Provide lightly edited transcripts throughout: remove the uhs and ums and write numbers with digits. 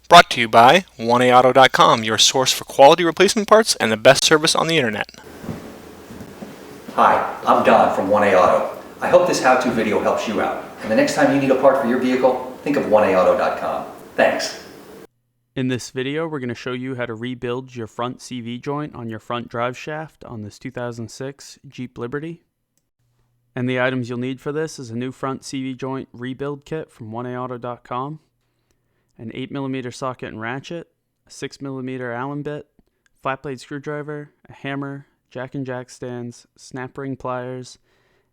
Brought to you by 1AAuto.com, your source for quality replacement parts and the best service on the internet. Hi, I'm Don from 1A Auto. I hope this how-to video helps you out. And the next time you need a part for your vehicle, think of 1AAuto.com. Thanks. In this video, we're going to show you how to rebuild your front CV joint on your front drive shaft on this 2006 Jeep Liberty. And the items you'll need for this is a new front CV joint rebuild kit from 1AAuto.com, an 8mm socket and ratchet, a 6mm Allen bit, flat blade screwdriver, a hammer, jack and jack stands, snap ring pliers,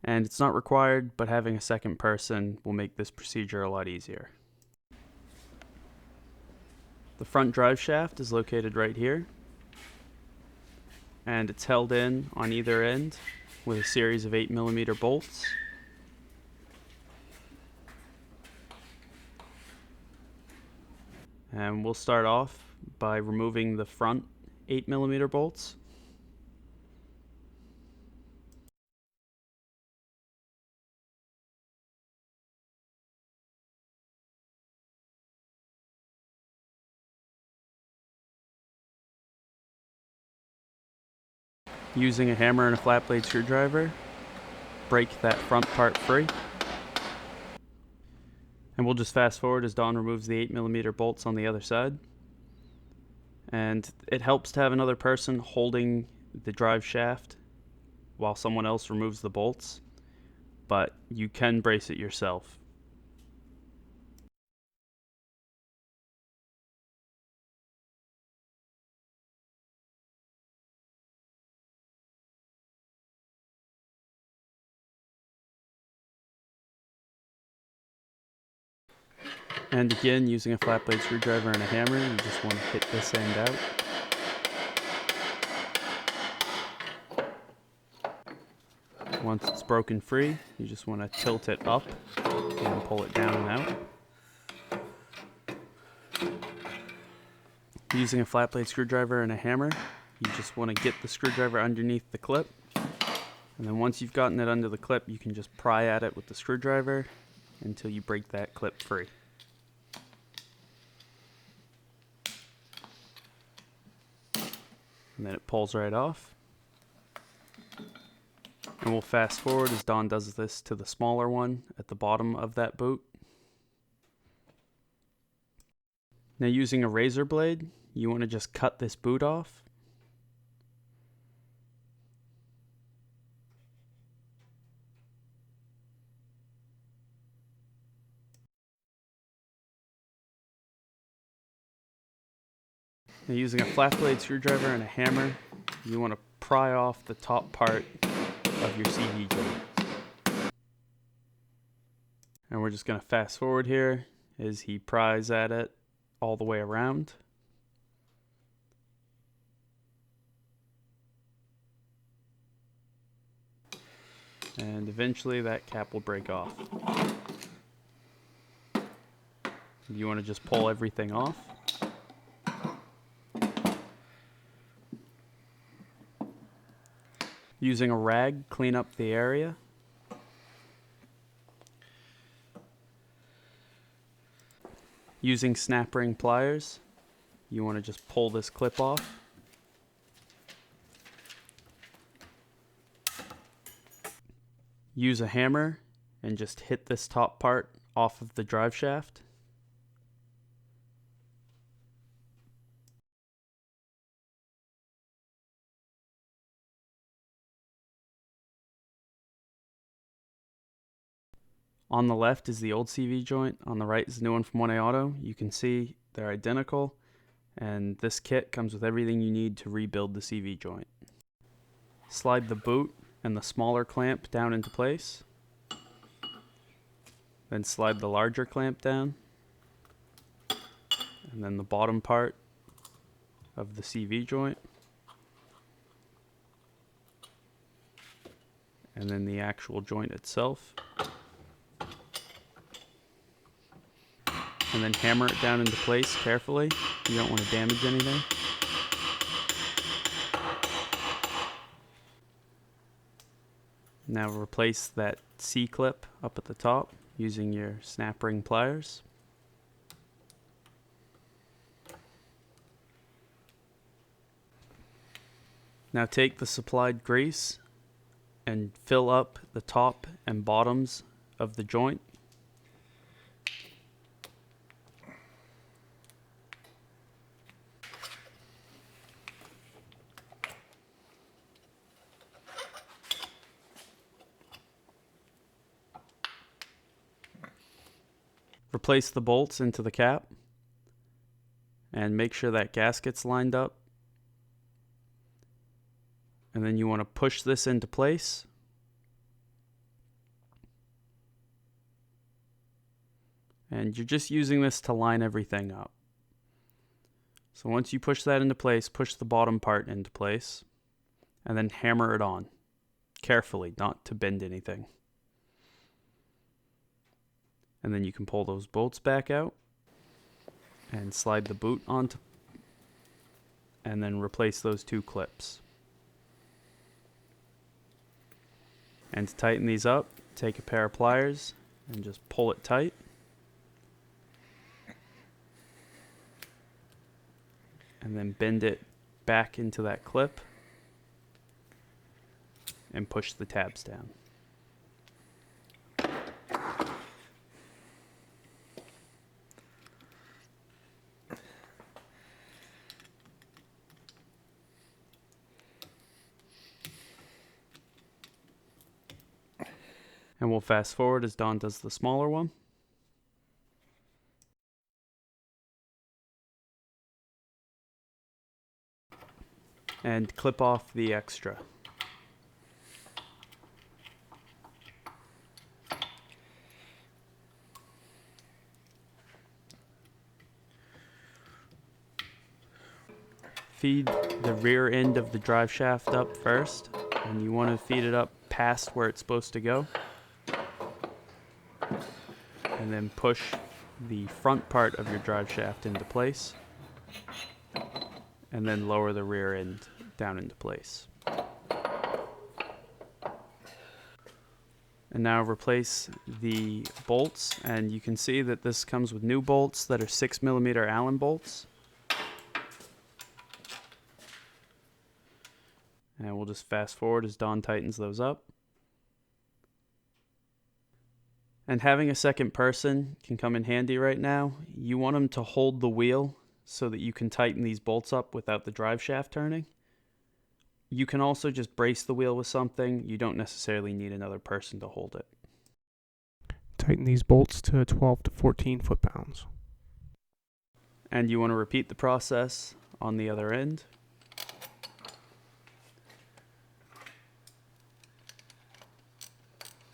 and it's not required, but having a second person will make this procedure a lot easier. The front drive shaft is located right here, and it's held in on either end with a series of 8mm bolts. And we'll start off by removing the front 8mm bolts. Using a hammer and a flat blade screwdriver, break that front part free. And we'll just fast forward as Don removes the 8mm bolts on the other side. And it helps to have another person holding the drive shaft while someone else removes the bolts, but you can brace it yourself. And again, using a flat blade screwdriver and a hammer, you just want to hit this end out. Once it's broken free, you just want to tilt it up and pull it down and out. Using a flat blade screwdriver and a hammer, you just want to get the screwdriver underneath the clip. And then once you've gotten it under the clip, you can just pry at it with the screwdriver until you break that clip free. And then it pulls right off. And we'll fast forward as Don does this to the smaller one at the bottom of that boot. Now using a razor blade, you want to just cut this boot off. Now using a flat blade screwdriver and a hammer, you want to pry off the top part of your CV joint. And we're just going to fast forward here as he pries at it all the way around. And eventually that cap will break off. You want to just pull everything off. Using a rag, clean up the area. Using snap ring pliers, you want to just pull this clip off. Use a hammer and just hit this top part off of the drive shaft. On the left is the old CV joint, on the right is the new one from 1A Auto. You can see they're identical, and this kit comes with everything you need to rebuild the CV joint. Slide the boot and the smaller clamp down into place. Then slide the larger clamp down. And then the bottom part of the CV joint. And then the actual joint itself. And then hammer it down into place carefully. You don't want to damage anything. Now replace that C-clip up at the top using your snap ring pliers. Now take the supplied grease and fill up the top and bottoms of the joint. Replace the bolts into the cap and make sure that gasket's lined up. And then you want to push this into place. And you're just using this to line everything up. So once you push that into place, push the bottom part into place and then hammer it on carefully, not to bend anything. And then you can pull those bolts back out and slide the boot onto, and then replace those two clips. And to tighten these up, take a pair of pliers and just pull it tight. And then bend it back into that clip and push the tabs down. And we'll fast forward as Don does the smaller one. And clip off the extra. Feed the rear end of the drive shaft up first, and you want to feed it up past where it's supposed to go. And then push the front part of your drive shaft into place, and then lower the rear end down into place. And now replace the bolts, and you can see that this comes with new bolts that are 6mm Allen bolts. And we'll just fast forward as Don tightens those up. And having a second person can come in handy right now. You want them to hold the wheel so that you can tighten these bolts up without the drive shaft turning. You can also just brace the wheel with something. You don't necessarily need another person to hold it. Tighten these bolts to 12 to 14 foot-pounds. And you want to repeat the process on the other end.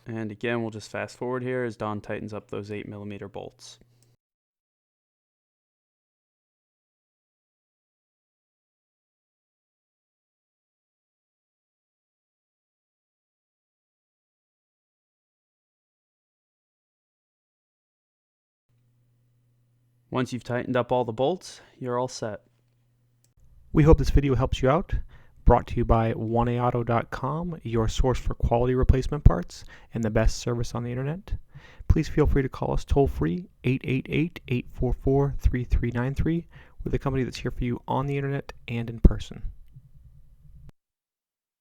And again, we'll just fast forward here as Don tightens up those 8mm bolts. Once you've tightened up all the bolts, you're all set. We hope this video helps you out. Brought to you by oneauto.com, your source for quality replacement parts and the best service on the internet. Please feel free to call us toll-free, 888-844-3393. We're the company that's here for you on the internet and in person.